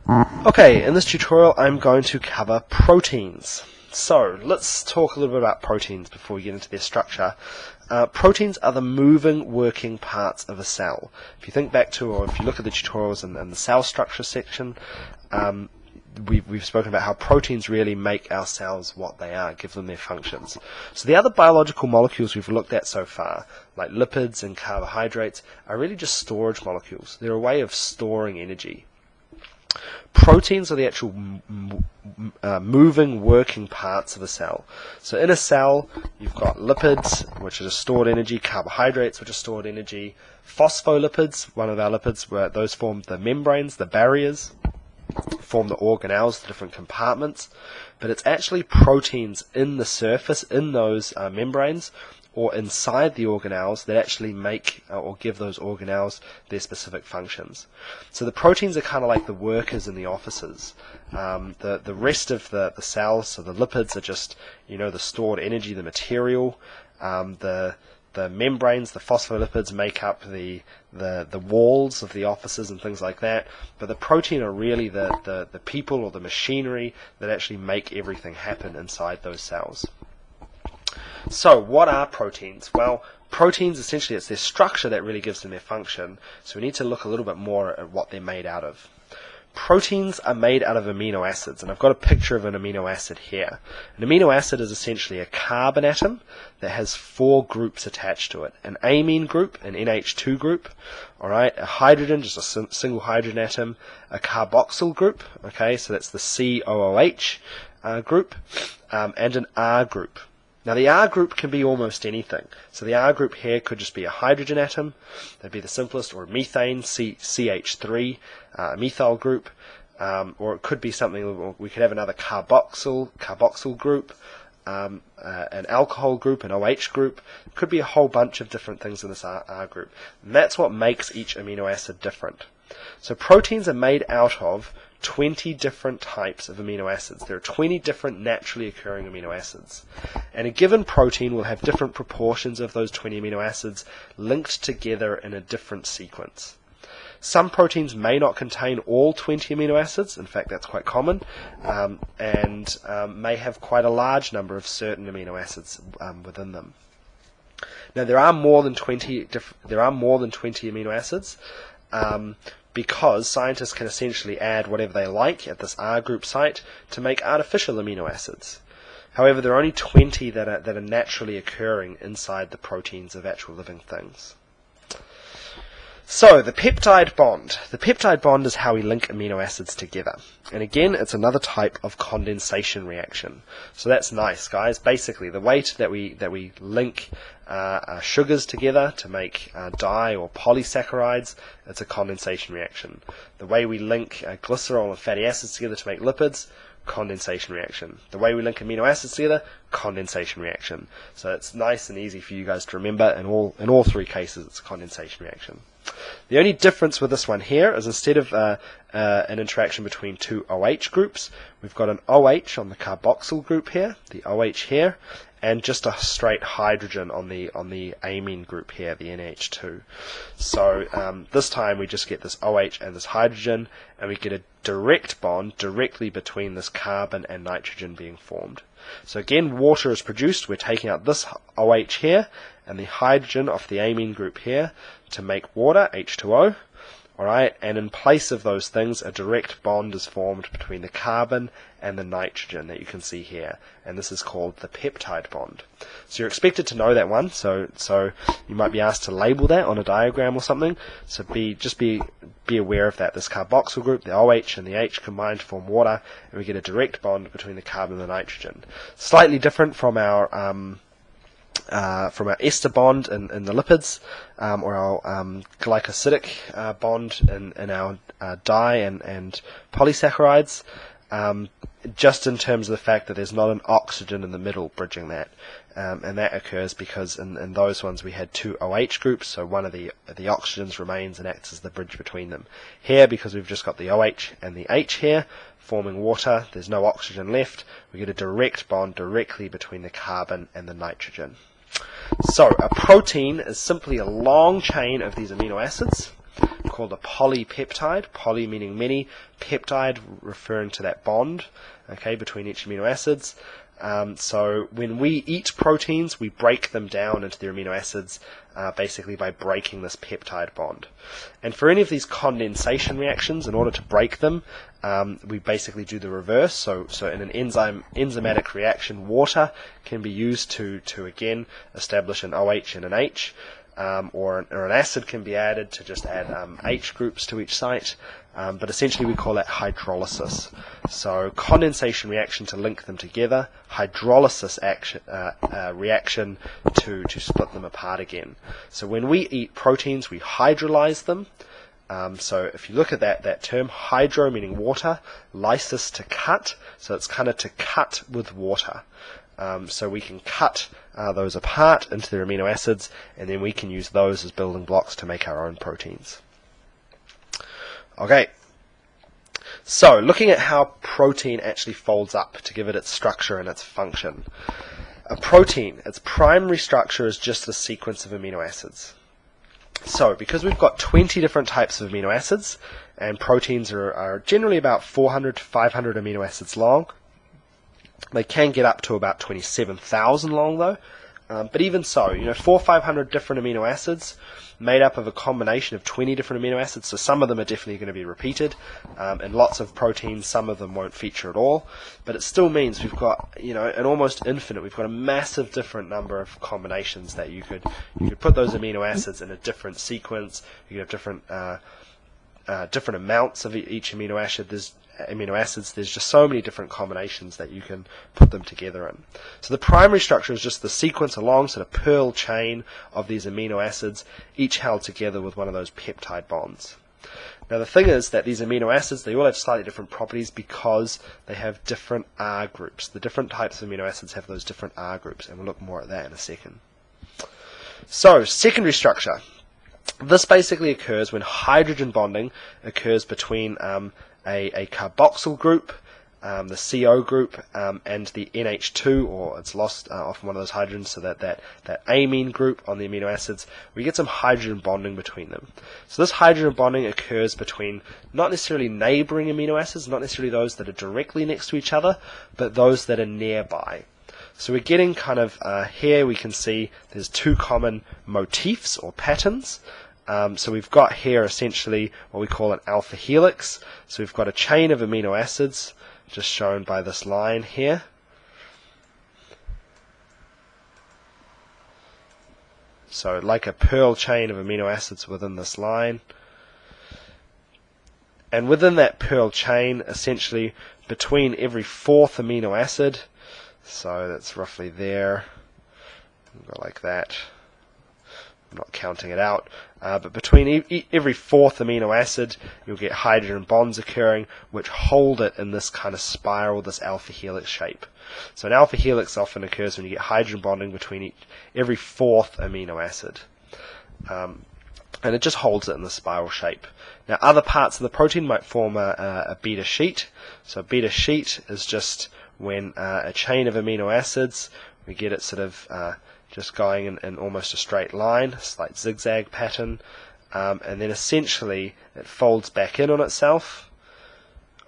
Okay, in this tutorial I'm going to cover proteins. So, let's talk a little bit about proteins before we get into their structure. Proteins are the moving, working parts of a cell. If you think back to, or if you look at the tutorials in the cell structure section, we've spoken about how proteins really make our cells what they are, give them their functions. So the other biological molecules we've looked at so far, like lipids and carbohydrates, are really just storage molecules. They're a way of storing energy. Proteins are the actual moving, working parts of a cell. So in a cell, you've got lipids, which are stored energy, carbohydrates, which are stored energy, phospholipids, one of our lipids, where those form the membranes, the barriers, form the organelles, the different compartments, but it's actually proteins in the surface, in those membranes, or inside the organelles that actually make or give those organelles their specific functions. So the proteins are kind of like the workers in the offices. The rest of the cells, so the lipids are just, the stored energy, the material. The membranes, the phospholipids, make up the walls of the offices and things like that. But the protein are really the people or the machinery that actually make everything happen inside those cells. So, what are proteins? Well, proteins, essentially, it's their structure that really gives them their function. So we need to look a little bit more at what they're made out of. Proteins are made out of amino acids, and I've got a picture of an amino acid here. An amino acid is essentially a carbon atom that has 4 groups attached to it. An amine group, an NH2 group, alright, a hydrogen, just a single hydrogen atom, a carboxyl group, okay, so that's the COOH group, and an R group. Now the R group can be almost anything. So the R group here could just be a hydrogen atom, that'd be the simplest, or a methane, CH3, a methyl group, or it could be something, we could have another carboxyl group, an alcohol group, an OH group. It could be a whole bunch of different things in this R group. And that's what makes each amino acid different. So proteins are made out of 20 different types of amino acids. There are 20 different naturally occurring amino acids. And a given protein will have different proportions of those 20 amino acids linked together in a different sequence. Some proteins may not contain all 20 amino acids, in fact that's quite common, and may have quite a large number of certain amino acids within them. Now there are more than 20 amino acids, because scientists can essentially add whatever they like at this R group site to make artificial amino acids. However, there are only 20 that are naturally occurring inside the proteins of actual living things. So, the peptide bond. The peptide bond is how we link amino acids together. And again, it's another type of condensation reaction. So that's nice, guys. Basically, the way that we link sugars together to make dye or polysaccharides, it's a condensation reaction. The way we link glycerol and fatty acids together to make lipids, condensation reaction. The way we link amino acids together, condensation reaction. So it's nice and easy for you guys to remember. In all 3 cases, it's a condensation reaction. The only difference with this one here is instead of an interaction between 2 OH groups, we've got an OH on the carboxyl group here, the OH here, and just a straight hydrogen on the amine group here, the NH2. So this time we just get this OH and this hydrogen, and we get a direct bond directly between this carbon and nitrogen being formed. So again, water is produced. We're taking out this OH here and the hydrogen off the amine group here to make water, H2O. Alright, and in place of those things, a direct bond is formed between the carbon and the nitrogen that you can see here, and this is called the peptide bond. So you're expected to know that one, so you might be asked to label that on a diagram or something, so be aware of that. This carboxyl group, the OH and the H combined to form water, and we get a direct bond between the carbon and the nitrogen. Slightly different from our ester bond in the lipids, or our glycosidic bond in our dye and polysaccharides, just in terms of the fact that there's not an oxygen in the middle bridging that, and that occurs because in those ones we had 2 OH groups, so one of the oxygens remains and acts as the bridge between them. Here, because we've just got the OH and the H here forming water, there's no oxygen left, we get a direct bond directly between the carbon and the nitrogen. So, a protein is simply a long chain of these amino acids, called a polypeptide, poly meaning many, peptide referring to that bond, okay, between each amino acids. So when we eat proteins, we break them down into their amino acids basically by breaking this peptide bond. And for any of these condensation reactions, in order to break them, we basically do the reverse. So in an enzymatic reaction, water can be used to again establish an OH and an H. Or an acid can be added to just add H groups to each site, but essentially we call that hydrolysis. So condensation reaction to link them together, hydrolysis reaction to split them apart again. So when we eat proteins, we hydrolyze them. So if you look at that term, hydro meaning water, lysis to cut, so it's kind of to cut with water. So we can cut those apart into their amino acids, and then we can use those as building blocks to make our own proteins. Okay, so looking at how protein actually folds up to give it its structure and its function. A protein, its primary structure is just a sequence of amino acids. So because we've got 20 different types of amino acids, and proteins are generally about 400 to 500 amino acids long. They can get up to about 27,000 long though, but even so, 400 or 500 different amino acids made up of a combination of 20 different amino acids, so some of them are definitely going to be repeated, and lots of proteins, some of them won't feature at all, but it still means we've got, an almost infinite, we've got a massive different number of combinations that you could put those amino acids in a different sequence. You could have different amounts of each amino acid. There's just so many different combinations that you can put them together in. So the primary structure is just the sequence, a long sort of pearl chain of these amino acids, each held together with one of those peptide bonds. Now the thing is that these amino acids, they all have slightly different properties because they have different R groups. The different types of amino acids have those different R groups, and we'll look more at that in a second. So, secondary structure. This basically occurs when hydrogen bonding occurs between a carboxyl group, the CO group, and the NH2, or it's lost off one of those hydrogens, so that amine group on the amino acids, we get some hydrogen bonding between them. So this hydrogen bonding occurs between not necessarily neighboring amino acids, not necessarily those that are directly next to each other, but those that are nearby. So we're getting kind of, here we can see there's two common motifs or patterns. So we've got here essentially what we call an alpha helix. So we've got a chain of amino acids, just shown by this line here. So like a pearl chain of amino acids within this line. And within that pearl chain, essentially between every fourth amino acid, so that's roughly there, go like that. I'm not counting it out, but between every fourth amino acid, you'll get hydrogen bonds occurring, which hold it in this kind of spiral, this alpha helix shape. So an alpha helix often occurs when you get hydrogen bonding between every fourth amino acid. And it just holds it in the spiral shape. Now other parts of the protein might form a beta sheet. So a beta sheet is just when a chain of amino acids, we get it sort of just going in almost a straight line, a slight zigzag pattern, and then essentially it folds back in on itself.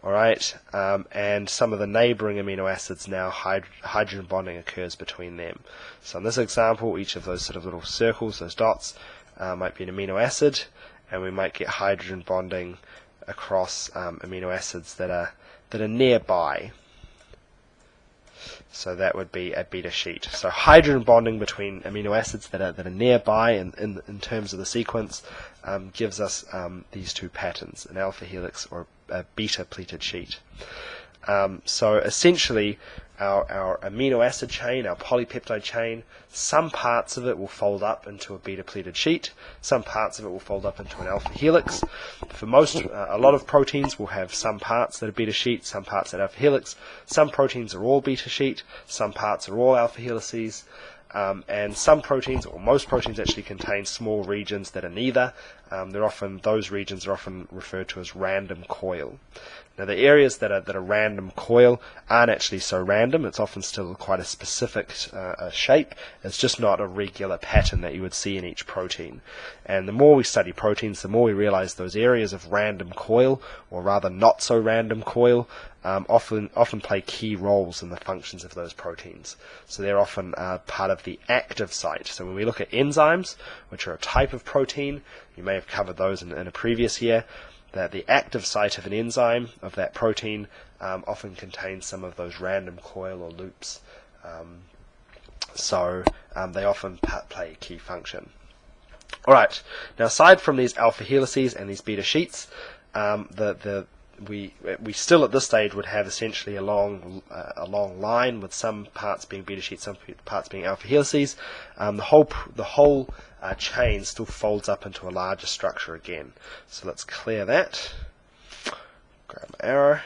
Alright, and some of the neighbouring amino acids now, hydrogen bonding occurs between them. So in this example, each of those sort of little circles, those dots, might be an amino acid, and we might get hydrogen bonding across amino acids that are nearby. So that would be a beta sheet. So hydrogen bonding between amino acids that are nearby in terms of the sequence gives us these two patterns, an alpha helix or a beta pleated sheet. So essentially our amino acid chain, our polypeptide chain, some parts of it will fold up into a beta pleated sheet, some parts of it will fold up into an alpha helix. For most, a lot of proteins will have some parts that are beta sheet, some parts that are alpha helix. Some proteins are all beta sheet, some parts are all alpha helices, and some proteins, or most proteins, actually contain small regions that are neither. those regions are often referred to as random coil. Now the areas that are random coil aren't actually so random. It's often still quite a specific shape. It's just not a regular pattern that you would see in each protein. And the more we study proteins, the more we realize those areas of random coil, or rather not so random coil, often play key roles in the functions of those proteins. So they're often part of the active site. So when we look at enzymes, which are a type of protein, you may have covered those in a previous year, that the active site of an enzyme, of that protein, often contains some of those random coil or loops. So they often play a key function. Alright, now aside from these alpha helices and these beta sheets, we still at this stage would have essentially a long line with some parts being beta sheets, some parts being alpha helices. The whole chain still folds up into a larger structure again. So let's clear that. Grab my arrow.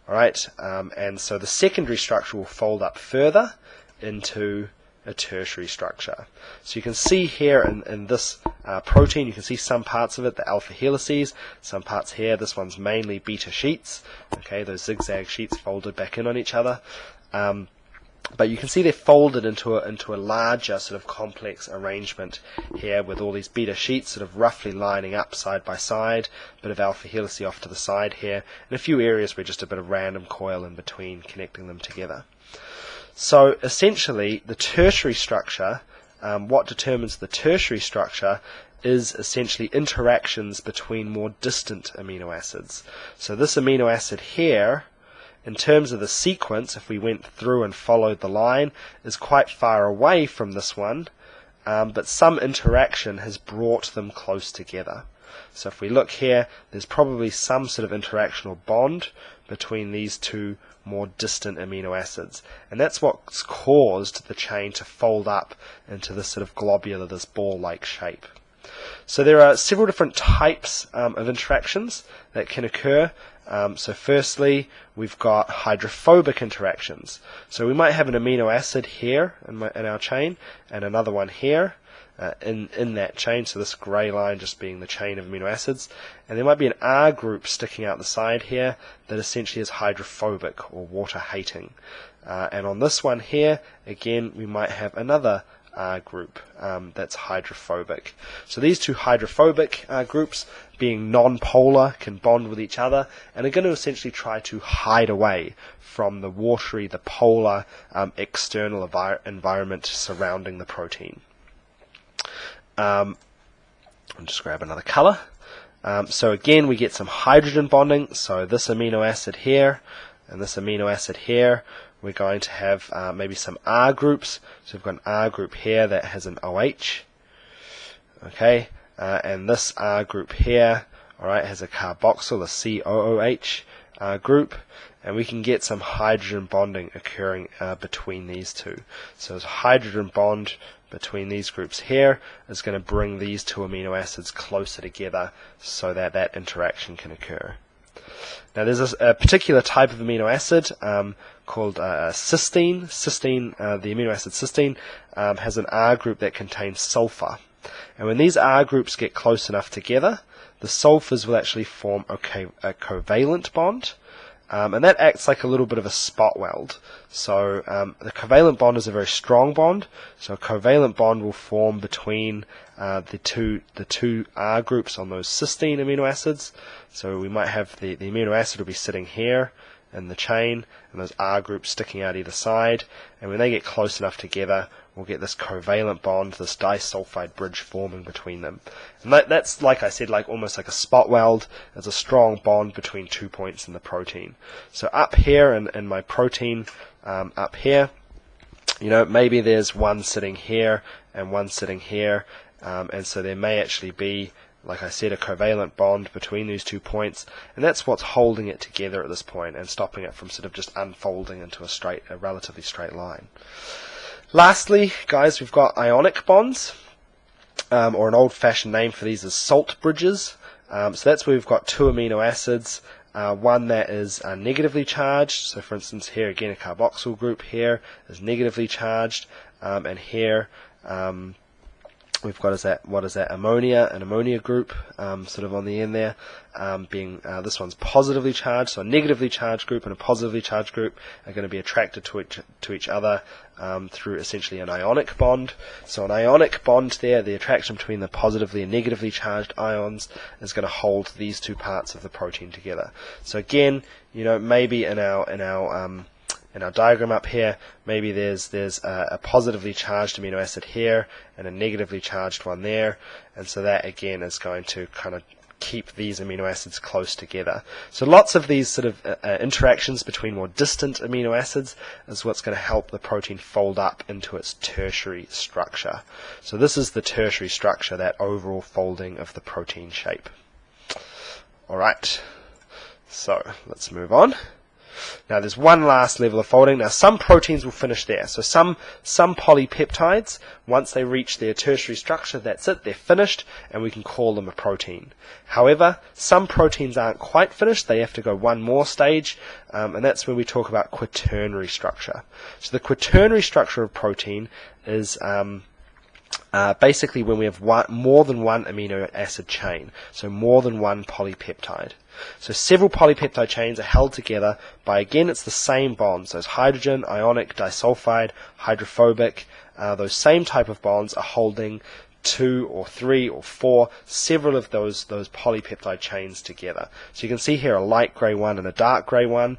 Alright, and so the secondary structure will fold up further into a tertiary structure. So you can see here in this protein, you can see some parts of it, the alpha helices, some parts here. This one's mainly beta sheets, okay, those zigzag sheets folded back in on each other. But you can see they're folded into a larger sort of complex arrangement here, with all these beta sheets sort of roughly lining up side by side, a bit of alpha helice off to the side here, and a few areas where just a bit of random coil in between connecting them together. So essentially the tertiary structure, what determines the tertiary structure is essentially interactions between more distant amino acids. So this amino acid here, in terms of the sequence, if we went through and followed the line, is quite far away from this one, but some interaction has brought them close together. So if we look here, there's probably some sort of interaction or bond between these two more distant amino acids, and that's what's caused the chain to fold up into this sort of globular, this ball-like shape. So there are several different types of interactions that can occur. So firstly, we've got hydrophobic interactions. So we might have an amino acid here in our chain, and another one here in that chain, so this grey line just being the chain of amino acids, and there might be an R group sticking out the side here that essentially is hydrophobic or water hating. And on this one here, again, we might have another R group that's hydrophobic. So these two hydrophobic groups, being non-polar, can bond with each other and are going to essentially try to hide away from the watery, the polar external environment surrounding the protein. I'll just grab another color. So again, we get some hydrogen bonding. So this amino acid here and this amino acid here, we're going to have maybe some R groups. So we've got an R group here that has an OH. Okay, and this R group here, alright, has a carboxyl, a COOH group, and we can get some hydrogen bonding occurring between these two. So there's a hydrogen bond between these groups here is going to bring these two amino acids closer together so that that interaction can occur. Now there's a particular type of amino acid called cysteine. Cysteine, the amino acid cysteine, has an R group that contains sulfur. And when these R groups get close enough together, the sulfurs will actually form a covalent bond. And that acts like a little bit of a spot weld. So the covalent bond is a very strong bond. So a covalent bond will form between the two R groups on those cysteine amino acids. So we might have the amino acid will be sitting here in the chain, and those R groups sticking out either side. And when they get close enough together, we'll get this covalent bond, this disulfide bridge forming between them. And that's, like I said, like almost like a spot weld. It's a strong bond between 2 points in the protein. So up here in my protein, up here, you know, maybe there's one sitting here and one sitting here, and so there may actually be, like I said, a covalent bond between these 2 points, and that's what's holding it together at this point and stopping it from sort of just unfolding into a relatively straight line. Lastly, guys, we've got ionic bonds, or an old-fashioned name for these is salt bridges. So that's where we've got two amino acids, one that is negatively charged. So for instance here again a carboxyl group here is negatively charged, and here we've got what is that, ammonia, an ammonia group, sort of on the end there, being this one's positively charged, so a negatively charged group and a positively charged group are going to be attracted to each other through essentially an ionic bond. So an ionic bond there, the attraction between the positively and negatively charged ions, is going to hold these two parts of the protein together. So again, maybe in our diagram up here, maybe there's a positively charged amino acid here and a negatively charged one there, and so that again is going to kind of keep these amino acids close together. So lots of these sort of interactions between more distant amino acids is what's going to help the protein fold up into its tertiary structure. So this is the tertiary structure, that overall folding of the protein shape. Alright, so let's move on. Now there's one last level of folding. Now some proteins will finish there. So some polypeptides, once they reach their tertiary structure, that's it, they're finished, and we can call them a protein. However, some proteins aren't quite finished. They have to go one more stage, and that's when we talk about quaternary structure. So the quaternary structure of protein is basically when we have more than one amino acid chain, so more than one polypeptide. So several polypeptide chains are held together by, again, it's the same bonds. Those hydrogen, ionic, disulfide, hydrophobic, those same type of bonds are holding 2 or 3 or 4, several of those polypeptide chains together. So you can see here a light grey one and a dark grey one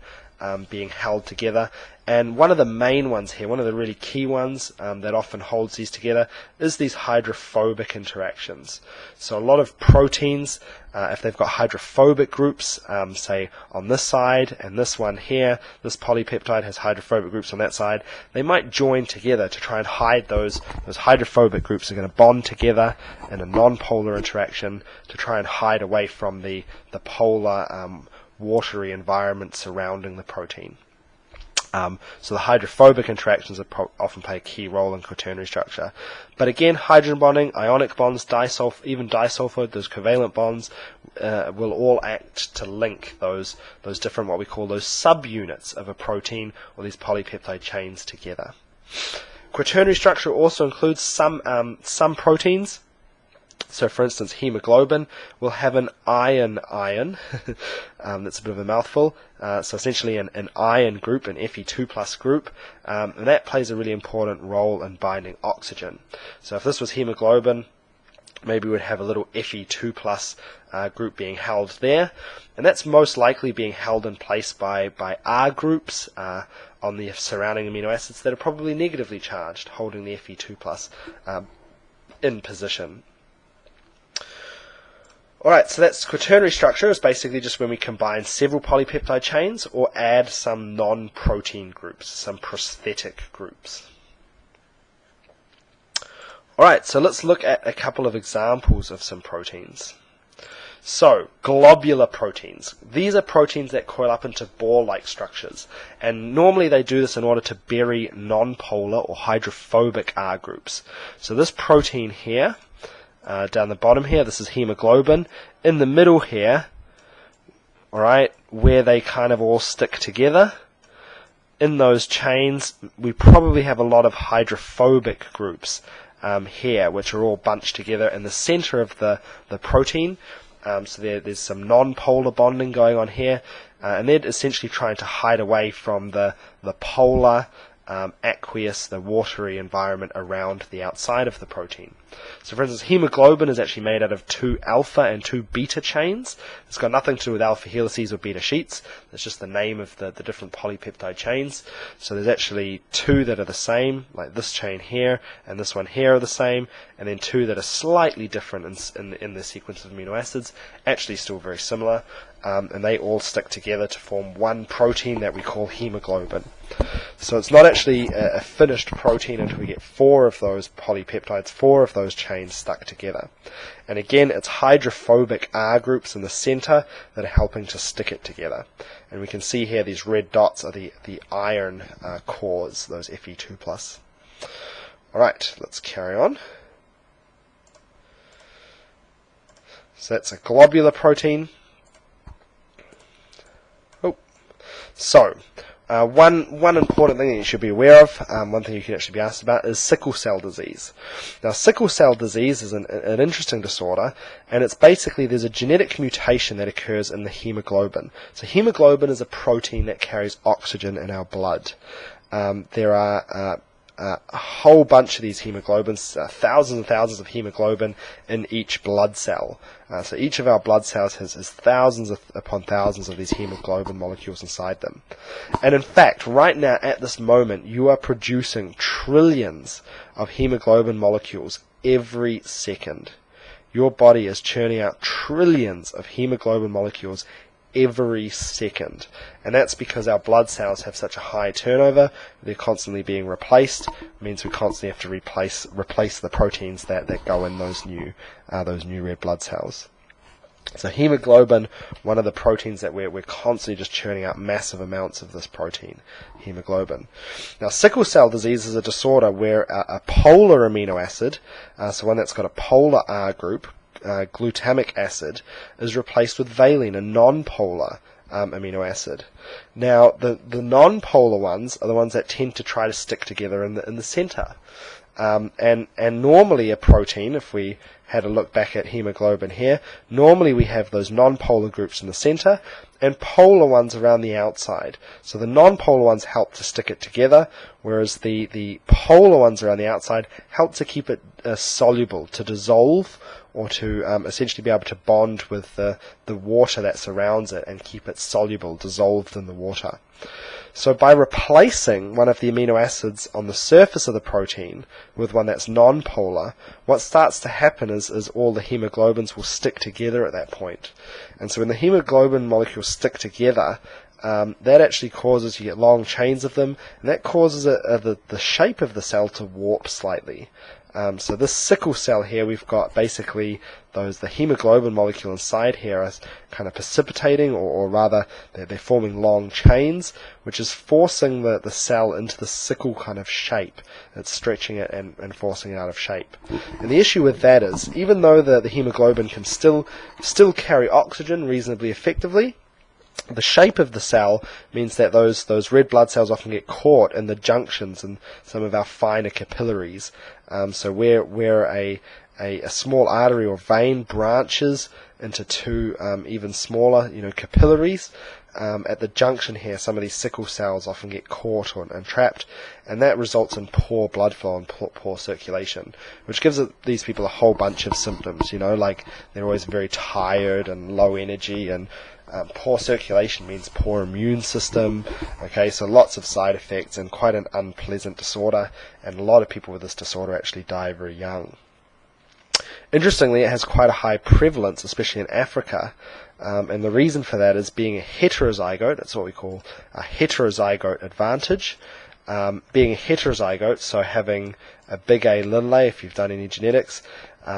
being held together. And one of the main ones here, one of the really key ones that often holds these together, is these hydrophobic interactions. So a lot of proteins, if they've got hydrophobic groups, say on this side and this one here, this polypeptide has hydrophobic groups on that side, they might join together to try and hide those hydrophobic groups are going to bond together in a non-polar interaction to try and hide away from the polar watery environment surrounding the protein. So the hydrophobic interactions often play a key role in quaternary structure. But again, hydrogen bonding, ionic bonds, even disulfide, those covalent bonds, will all act to link those different, what we call those subunits of a protein or these polypeptide chains together. Quaternary structure also includes some proteins. So for instance, hemoglobin will have an iron. That's a bit of a mouthful. So essentially an iron group, an Fe2+ group, and that plays a really important role in binding oxygen. So if this was hemoglobin, maybe we'd have a little Fe2+ group being held there, and that's most likely being held in place by R groups on the surrounding amino acids that are probably negatively charged, holding the Fe2+ in position. Alright, so that's quaternary structure. Is basically just when we combine several polypeptide chains or add some non-protein groups, some prosthetic groups. Alright, so let's look at a couple of examples of some proteins. So, globular proteins. These are proteins that coil up into ball-like structures, and normally they do this in order to bury non-polar or hydrophobic R groups. So this protein here, down the bottom here, this is hemoglobin. In the middle here, alright, where they kind of all stick together, in those chains, we probably have a lot of hydrophobic groups here, which are all bunched together in the center of the protein. So there's some non-polar bonding going on here, and they're essentially trying to hide away from the polar, aqueous, the watery environment around the outside of the protein. So for instance, hemoglobin is actually made out of 2 alpha and 2 beta chains. It's got nothing to do with alpha helices or beta sheets. It's just the name of the different polypeptide chains. So there's actually 2 that are the same, like this chain here and this one here are the same, and then 2 that are slightly different in the sequence of amino acids, actually still very similar, and they all stick together to form one protein that we call hemoglobin. So it's not actually a finished protein until we get 4 of those polypeptides, 4 of those chains stuck together. And again, it's hydrophobic R groups in the center that are helping to stick it together. And we can see here these red dots are the iron cores, those Fe2+. Alright, let's carry on. So that's a globular protein. So, One important thing that you should be aware of, one thing you can actually be asked about, is sickle cell disease. Now, sickle cell disease is an interesting disorder, and it's basically there's a genetic mutation that occurs in the hemoglobin. So hemoglobin is a protein that carries oxygen in our blood. There are a whole bunch of these hemoglobins, thousands and thousands of hemoglobin in each blood cell. So each of our blood cells has thousands upon thousands of these hemoglobin molecules inside them. And in fact, right now, at this moment, you are producing trillions of hemoglobin molecules every second. Your body is churning out trillions of hemoglobin molecules every second, and that's because our blood cells have such a high turnover. They're constantly being replaced. It means we constantly have to replace the proteins that go in those new red blood cells. So hemoglobin, one of the proteins that we're constantly just churning out massive amounts of this protein, hemoglobin. Now, sickle cell disease is a disorder where a polar amino acid, so one that's got a polar R group, glutamic acid, is replaced with valine, a non-polar amino acid. Now, the non-polar ones are the ones that tend to try to stick together in the center. And normally a protein, if we had a look back at hemoglobin here, normally we have those non-polar groups in the center and polar ones around the outside. So the non-polar ones help to stick it together, whereas the polar ones around the outside help to keep it soluble, to dissolve, or to essentially be able to bond with the water that surrounds it and keep it soluble, dissolved in the water. So by replacing one of the amino acids on the surface of the protein with one that's non-polar, what starts to happen is all the hemoglobins will stick together at that point. And so when the hemoglobin molecules stick together, that actually causes, you get long chains of them, and that causes the shape of the cell to warp slightly. So this sickle cell here, we've got basically the hemoglobin molecule inside here is kind of precipitating, or rather they're forming long chains, which is forcing the cell into the sickle kind of shape. It's stretching it and forcing it out of shape. And the issue with that is, even though the hemoglobin can still carry oxygen reasonably effectively, the shape of the cell means that those red blood cells often get caught in the junctions and some of our finer capillaries. So where a small artery or vein branches into two even smaller, capillaries, at the junction here, some of these sickle cells often get caught and trapped, and that results in poor blood flow and poor circulation, which gives these people a whole bunch of symptoms. Like they're always very tired and low energy, and poor circulation means poor immune system. Okay, so lots of side effects and quite an unpleasant disorder, and a lot of people with this disorder actually die very young. Interestingly, it has quite a high prevalence, especially in Africa, and the reason for that is being a heterozygote. That's what we call a heterozygote advantage. Being a heterozygote, so having a big A, little a, if you've done any genetics.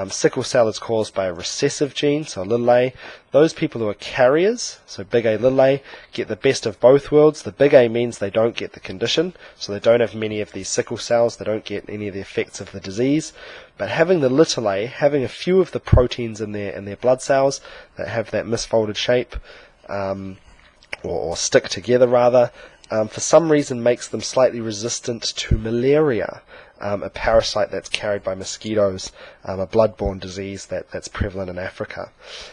Sickle cell is caused by a recessive gene, so little a. Those people who are carriers, so big A, little a, get the best of both worlds. The big A means they don't get the condition, so they don't have many of these sickle cells, they don't get any of the effects of the disease. But having the little a, having a few of the proteins in their blood cells that have that misfolded shape, or stick together rather, for some reason makes them slightly resistant to malaria, a parasite that's carried by mosquitoes, a blood-borne disease that's prevalent in Africa.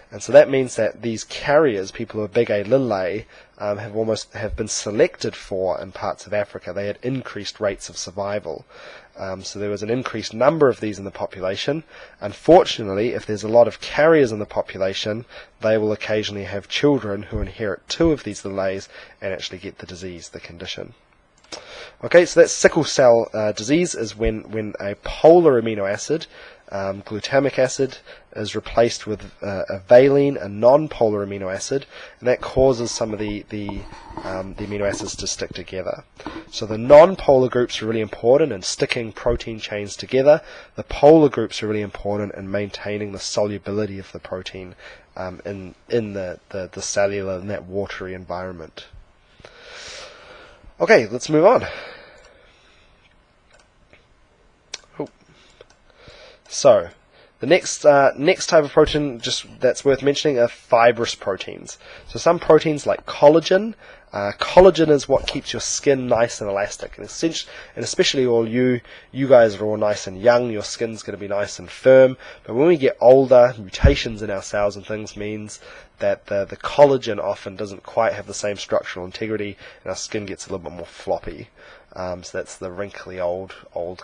And so that means that these carriers, people who are big A, little a, have been selected for in parts of Africa. They had increased rates of survival. So there was an increased number of these in the population. Unfortunately, if there's a lot of carriers in the population, they will occasionally have children who inherit two of these little a's and actually get the disease, the condition. Okay, so that sickle cell disease is when a polar amino acid, glutamic acid, is replaced with a valine, a non-polar amino acid, and that causes some of the amino acids to stick together. So the non-polar groups are really important in sticking protein chains together. The polar groups are really important in maintaining the solubility of the protein in the cellular, in that watery environment. Okay, let's move on. So, the next type of protein that's worth mentioning are fibrous proteins. So some proteins like collagen Collagen is what keeps your skin nice and elastic, and especially all you guys are all nice and young. Your skin's going to be nice and firm. But when we get older, mutations in our cells and things means that the collagen often doesn't quite have the same structural integrity, and our skin gets a little bit more floppy. So that's the wrinkly old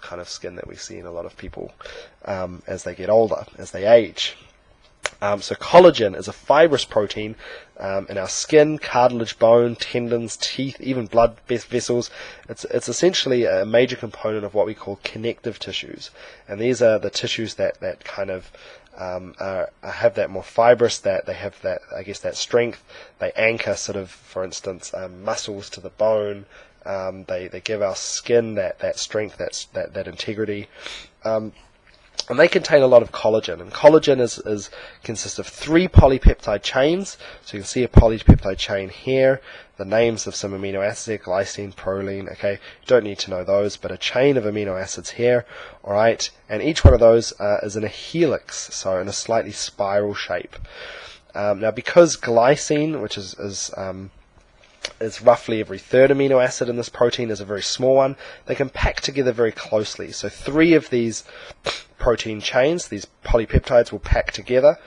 kind of skin that we see in a lot of people as they get older, as they age. So collagen is a fibrous protein in our skin, cartilage, bone, tendons, teeth, even blood vessels. It's essentially a major component of what we call connective tissues, and these are the tissues that kind of have that more fibrous, that they have that, I guess, that strength. They anchor sort of, for instance, muscles to the bone. They give our skin that strength, that integrity. And they contain a lot of collagen, and collagen consists of 3 polypeptide chains. So you can see a polypeptide chain here, the names of some amino acids, glycine, proline, okay, you don't need to know those, but a chain of amino acids here, alright, and each one of those is in a helix, so in a slightly spiral shape. Now because glycine, which is roughly every 3rd amino acid in this protein, is a very small one, they can pack together very closely. So 3 of these protein chains, these polypeptides, will pack together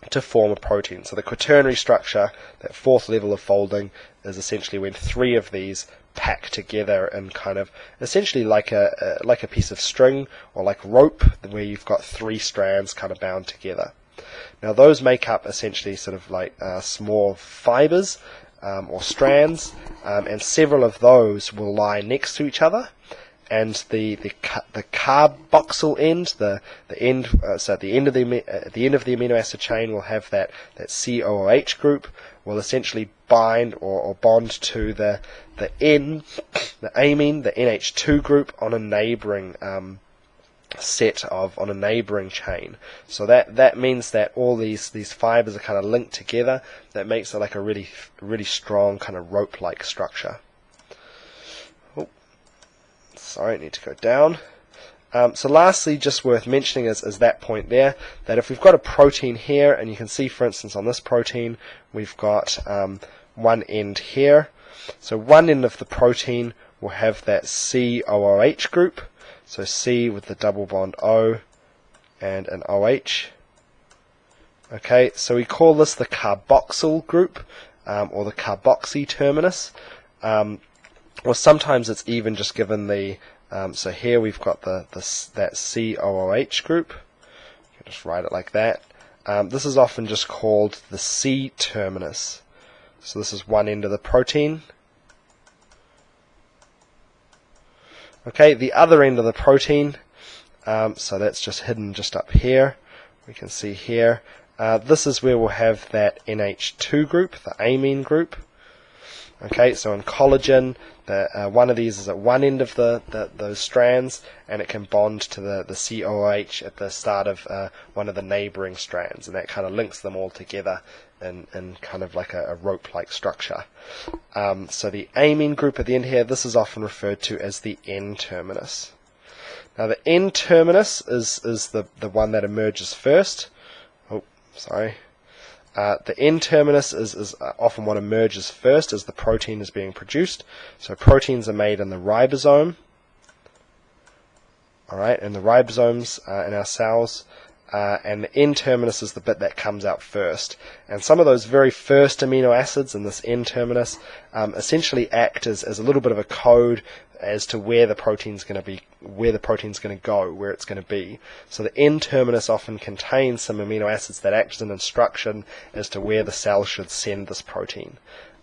to form a protein. So the quaternary structure, that 4th level of folding, is essentially when 3 of these pack together and kind of essentially like a piece of string or like rope, where you've got 3 strands kind of bound together. Now those make up essentially sort of like small fibers or strands, and several of those will lie next to each other, and the carboxyl end, so at the end of the amino acid chain, will have that COOH group, will essentially bind or bond to the amine, the NH2 group, on a neighboring on a neighboring chain. So that means that all these fibers are kind of linked together. That makes it like a really strong kind of rope-like structure. Oh, sorry, I need to go down. So lastly, just worth mentioning is that point there, that if we've got a protein here, and you can see, for instance, on this protein, we've got one end here. So one end of the protein will have that COOH group. So C with the double bond O and an OH. Okay, so we call this the carboxyl group, or the carboxy terminus. Or sometimes it's even just given the, so here we've got that COOH group. You can just write it like that. This is often just called the C terminus. So this is one end of the protein. Okay, the other end of the protein, so that's just hidden just up here. We can see here. This is where we'll have that NH2 group, the amine group. Okay, so in collagen, one of these is at one end of those strands, and it can bond to the COOH at the start of one of the neighboring strands, and that kind of links them all together in kind of like a rope-like structure. So the amine group at the end here, this is often referred to as the N-terminus. Now the N-terminus is the one that emerges first. Oh, sorry. The N-terminus is often what emerges first as the protein is being produced. So proteins are made in the ribosome. Alright, and the ribosomes in our cells. And the N-terminus is the bit that comes out first. And some of those very first amino acids in this N-terminus essentially act as a little bit of a code as to where the protein's going to be, where it's going to be. So the N-terminus often contains some amino acids that act as an instruction as to where the cell should send this protein.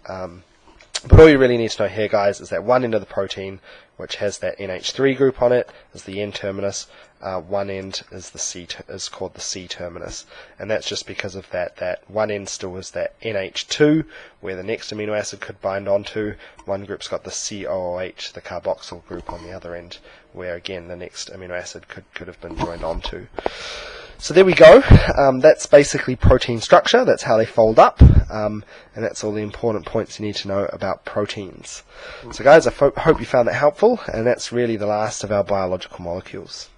But all you really need to know here, guys, is that one end of the protein, which has that NH3 group on it, is the N-terminus. One end is called the C-terminus, and that's just because of that one end still is that NH2, where the next amino acid could bind onto. One group's got the COOH, the carboxyl group, on the other end, where again the next amino acid could have been joined onto. So there we go. That's basically protein structure. That's how they fold up, and that's all the important points you need to know about proteins. So guys, I hope you found that helpful, and that's really the last of our biological molecules.